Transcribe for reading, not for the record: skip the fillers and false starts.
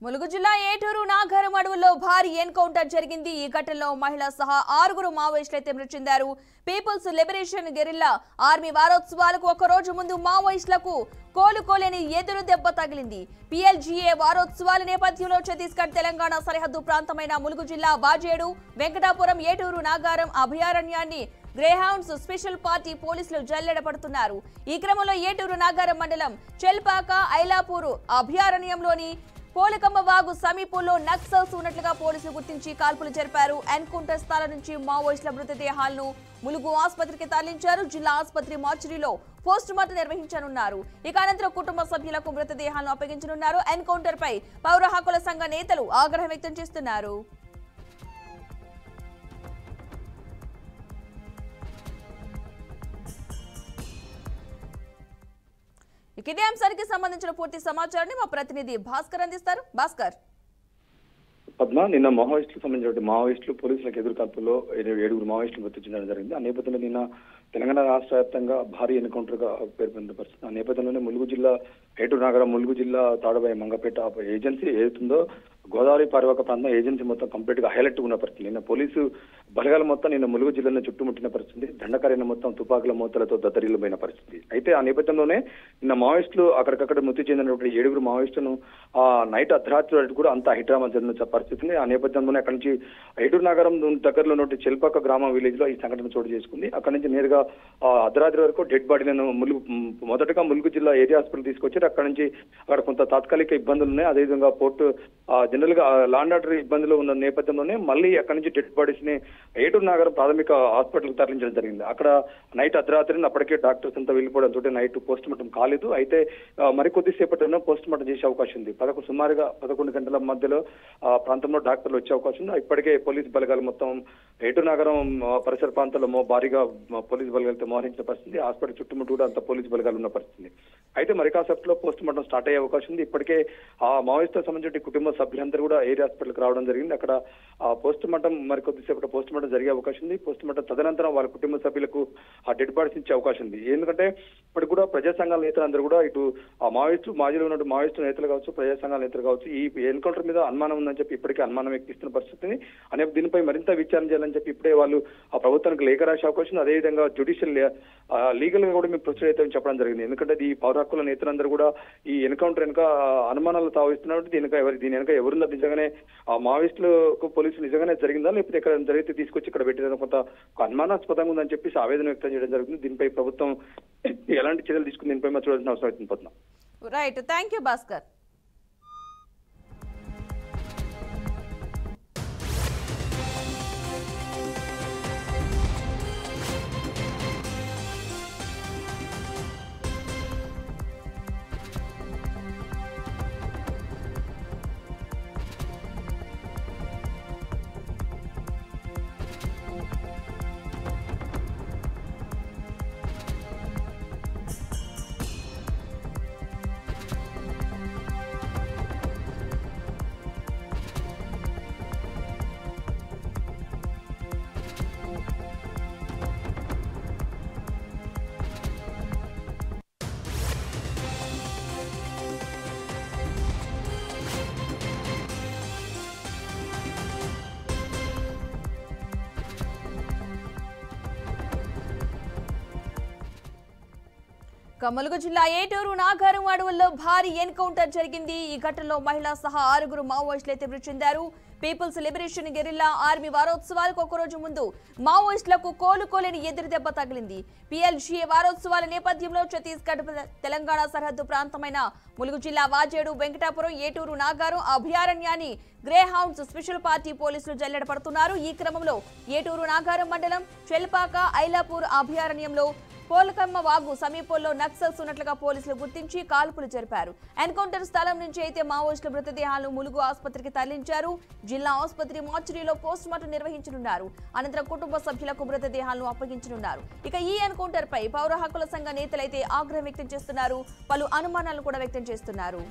ములుగు జిల్లా ఏటూరు నాగరం అడవుల్లో భారీ ఎన్కౌంటర్ జరిగింది। ఈ ఘటనలో మహిళ సహా 6 మావోయిస్టులైతే మృతి చెందారు। పీపుల్స్ లిబరేషన్ గెరిల్లా ఆర్మీ వారోత్సవాలకు ఒక రోజు ముందు మావోయిస్టులకు కోలుకోలేని ఎదురు దెబ్బ తగిలింది। PLGA వారోత్సవాల నేపథ్యంలో ఛత్తీస్గఢ్ తెలంగాణ సరిహద్దు ప్రాంతమైన ములుగు జిల్లా వాజేడు వెంకటాపురం ఏటూరు నాగరం అభయారణ్యాన్ని గ్రేహౌండ్స్ స్పెషల్ పార్టీ పోలీసులు జల్లెడపడుతున్నారు। ఈ క్రమంలో ఏటూరు నాగరం మండలం చెల్పాక ఐలాపూర్ అభయారణ్యంలోని పోలకమ్మ వాగు సమీపంలో నక్సల్స్ ఉన్నట్లుగా పోలీసులు గుర్తించి కాల్పులు జరిపారు। ఎన్కౌంటర్ స్థలం నుంచి మావోయిస్టుల మృతదేహాలను ములుగు ఆసుపత్రికి తరలించారు। జిల్లా ఆసుపత్రి మార్చురీలో పోస్టుమార్టం నిర్వహించనున్నారు। ఇక అనంతరం కుటుంబ సభ్యులకు మృతదేహాలను అప్పగించనున్నారు। ఎన్కౌంటర్ పై పౌర హక్కుల సంఘ నేతలు ఆగ్రహం వ్యక్తం చేస్తున్నారు। ఇదే అంశానికి సంబంధించిన పూర్తి సమాచారాన్ని మా ప్రతినిధి భాస్కర్ అందిస్తారు। భాస్కర్, పద్మ, నిన్న మావోయిస్టులకు సంబంధించిన మావోయిస్టులు పోలీసులకు ఎదురు కాల్పుల్లో 7 మావోయిస్టులు మృతి చెందడం జరిగింది। ఆ నేపథ్యంలో నిన్న తెలంగాణ రాష్ట్ర వ్యాప్తంగా భారీ ఎన్కౌంటర్ గా పేర్కొన్న పరిస్థితి। ఆ నేపథ్యంలోనే ములుగు జిల్లా ఏటూరు నగరం, ములుగు జిల్లా తాడబాయి మంగపేట ఏజెన్సీ ఏదైతుందో గోదావరి పరివాహక ప్రాంతం ఏజెన్సీ మొత్తం కంప్లీట్ గా హైలైట్ ఉన్న పరిస్థితి। నిన్న పోలీసు బలగాల మొత్తం నిన్న ములుగు జిల్లాను చుట్టుముట్టిన పరిస్థితి। దండకార్యాన్ని మొత్తం తుపాకుల మూతలతో దద్దరిల్లిపోయిన పరిస్థితి। అయితే ఆ నేపథ్యంలోనే నిన్న మావోయిస్టులు అక్కడికక్కడ మృతి చెందినటువంటి 7 మావోయిస్టులను ఆ నైట్ అర్ధరాత్రి వరకు కూడా అంతా హైడ్రామా జరిగిన పరిస్థితిని। ఆ నేపథ్యంలోనే అక్కడి నుంచి ఏటూరు నగరం దగ్గరలో ఉన్న చెల్పాక గ్రామం విలేజ్ లో ఈ సంఘటన చోటు చేసుకుంది। అక్కడి నుంచి నేరుగా అర్ధరాత్రి వరకు డెడ్ బాడీలను మొదటగా ములుగు జిల్లా ఏరియా హాస్పిటల్ తీసుకొచ్చారు। అక్కడ నుంచి అక్కడ కొంత తాత్కాలిక ఇబ్బందులు ఉన్నాయి। అదేవిధంగా పోర్టు జనరల్ గా లాండ్ ఆర్డర్ ఇబ్బందులు ఉన్న నేపథ్యంలోనే మళ్ళీ అక్కడి నుంచి డెడ్ బాడీస్ ని ఏటూరు నగరం ప్రాథమిక హాస్పిటల్ తరలించడం జరిగింది। అక్కడ నైట్ అర్ధరాత్రి అప్పటికే డాక్టర్స్ అంతా వెళ్ళిపోవడంతో నైట్ పోస్ట్ మార్టం కాలేదు। అయితే మరికొద్దిసేపటిలో పోస్ట్ మార్టం చేసే అవకాశం ఉంది। సుమారుగా 11 గంటల మధ్యలో ప్రాంతంలో డాక్టర్లు వచ్చే అవకాశం ఉంది। ఇప్పటికే పోలీసు బలగాలు మొత్తం ఏటూరు నగరం పరిసర ప్రాంతాల్లో భారీగా పోలీసు బలగాలతో మోహరించిన పరిస్థితి। హాస్పిటల్ చుట్టుముట్టు కూడా అంత పోలీసు బలగాలు ఉన్న పరిస్థితి। అయితే మరి కాసేపట్లో పోస్ట్ మార్టం స్టార్ట్ అయ్యే అవకాశం ఉంది। ఇప్పటికే ఆ మావోయిస్టులకు సంబంధించిన కుటుంబ సభ్యులందరూ కూడా ఏరియా హాస్పిటల్కి రావడం జరిగింది। అక్కడ పోస్ట్ మార్టం మరికొద్దిసేపటి పోస్ట్ మార్టం జరిగే అవకాశం ఉంది। పోస్ట్ మార్టం తదనంతరం వాళ్ళ కుటుంబ సభ్యులకు ఆ డెడ్ బాడీస్ ఇచ్చే అవకాశం ఉంది। ఎందుకంటే ఇప్పటికి కూడా ప్రజా సంఘాల నేతలందరూ కూడా ఇటు ఆ మావోయిస్టు మాజీలో ఉన్న మావోయిస్టు నేతలు కావచ్చు, ప్రజా సంఘాల నేతలు కావచ్చు, ఈ ఎన్కౌంటర్ మీద అనుమానం ఉందని చెప్పి ఇప్పటికే అనుమానం వ్యక్తిస్తున్న పరిస్థితిని అనే దీనిపై మరింత విచారణ చేయాలని చెప్పి ఇప్పుడే వాళ్ళు ఆ ప్రభుత్వానికి లేఖ రాసే అవకాశం ఉంది। అదేవిధంగా జ్యుడిషియల్ లీగల్ గా కూడా మేము ప్రొసీడ్ అయితే చెప్పడం జరిగింది। ఎందుకంటే ఈ పౌర హక్కుల నేతలందరూ కూడా ఈ ఎన్కౌంటర్ వెనుక అనుమానాలు తావిస్తున్నారు। దీని వెనుక ఎవరున్నారు, నిజంగానే ఆ మావోయిస్టులకు పోలీసులు నిజంగానే జరిగిందా, లేకపోతే ఎక్కడ జరిగితే తీసుకొచ్చి ఇక్కడ పెట్టిన కొంత అనుమానాస్పదంగా ఉందని చెప్పేసి ఆవేదన వ్యక్తం చేయడం జరుగుతుంది। దీనిపై ప్రభుత్వం ఎలాంటి చర్యలు తీసుకుని దీనిపై చూడాల్సిన అవసరం అవుతుంది। Right, thank you Bhaskar. Mulugu జిల్లా ఏటూరు నాగరం అడవుల్లో భారీ ఎన్కౌంటర్ జరిగింది। ఈ ఘటనలో మహిళ సహా 6 మావోయిస్టులు అయితే మృతి చెందారు। పీపుల్స్ లిబరేషన్ గెరిల్లా ఆర్మీ వారోత్సవాలకు ఒక రోజు ముందు మావోయిస్టులకు కోలుకోలేని ఎదురు దెబ్బ తగిలింది। PLGA వారోత్సవాల నేపథ్యంలో ఛత్తీస్గఢ్ తెలంగాణ సరిహద్దు ప్రాంతమైన ములుగు జిల్లా వాజేడు వెంకటాపురం ఏటూరు నాగరం అభయారణ్యాన్ని గ్రేహౌండ్స్ స్పెషల్ పార్టీ పోలీసులు జల్లెడపడుతున్నారు। ఈ క్రమంలో ఏటూరు నాగరం మండలం చెల్పాక ఐలాపూర్ అభయారణ్యంలో పోలకమ్మ వాగు సమీపంలో నక్సల్స్ ఉన్నట్లుగా పోలీసులు గుర్తించి కాల్పులు జరిపారు। ఎన్కౌంటర్ స్థలం నుంచి అయితే మావోయిస్టుల మృతదేహాలను ములుగు ఆసుపత్రికి తరలించారు। జిల్లా ఆసుపత్రి మార్చురీలో పోస్ట్ మార్టం నిర్వహించనున్నారు। అనంతరం కుటుంబ సభ్యులకు మృతదేహాలను అప్పగించనున్నారు। ఇక ఈ ఎన్కౌంటర్ పై పౌర హక్కుల సంఘ నేతలైతే ఆగ్రహం వ్యక్తం చేస్తున్నారు, పలు అనుమానాలు కూడా వ్యక్తం చేస్తున్నారు।